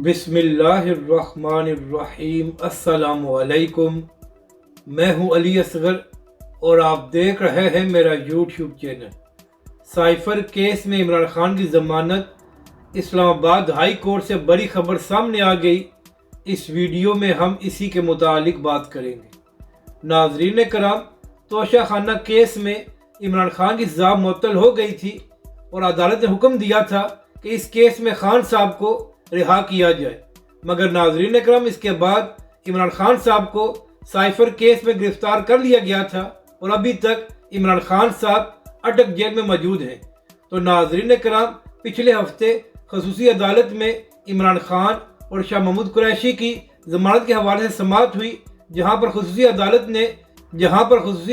بسم اللہ الرحمن الرحیم۔ السلام علیکم، میں ہوں علی اصغر اور آپ دیکھ رہے ہیں میرا یوٹیوب چینل۔ سائفر کیس میں عمران خان کی ضمانت، اسلام آباد ہائی کورٹ سے بڑی خبر سامنے آ گئی۔ اس ویڈیو میں ہم اسی کے متعلق بات کریں گے۔ ناظرین کرام، توشہ خانہ کیس میں عمران خان کی سزا معطل ہو گئی تھی اور عدالت نے حکم دیا تھا کہ اس کیس میں خان صاحب کو رہا کیا جائے، مگر ناظرین کرام اس کے بعد عمران خان صاحب کو سائفر کیس میں گرفتار کر لیا گیا تھا اور ابھی تک عمران خان صاحب اٹک جیل میں موجود ہیں۔ تو ناظرین کرام، پچھلے ہفتے خصوصی عدالت میں عمران خان اور شاہ محمود قریشی کی ضمانت کے حوالے سے سماعت ہوئی، جہاں پر خصوصی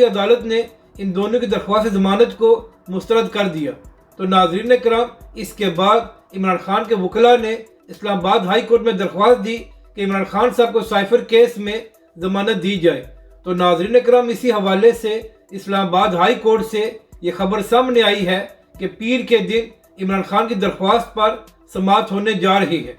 عدالت نے ان دونوں کی درخواست ضمانت کو مسترد کر دیا۔ تو ناظرین کرام، اس کے بعد عمران خان کے وکلاء نے اسلام آباد ہائی کورٹ میں درخواست دی کہ عمران خان صاحب کو سائفر کیس میں ضمانت دی جائے۔ تو ناظرین کرام، اسی حوالے سے اسلام آباد ہائی کورٹ سے یہ خبر سامنے آئی ہے کہ پیر کے دن عمران خان کی درخواست پر سماعت ہونے جا رہی ہے۔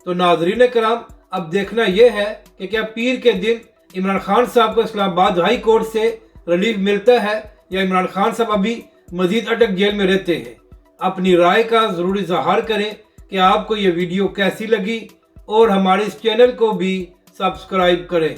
تو ناظرین کرام، اب دیکھنا یہ ہے کہ کیا پیر کے دن عمران خان صاحب کو اسلام آباد ہائی کورٹ سے ریلیف ملتا ہے یا عمران خان صاحب ابھی مزید اٹک جیل میں رہتے ہیں۔ اپنی رائے کا ضروری اظہار کریں کہ آپ کو یہ ویڈیو کیسی لگی اور ہمارے اس چینل کو بھی سبسکرائب کریں۔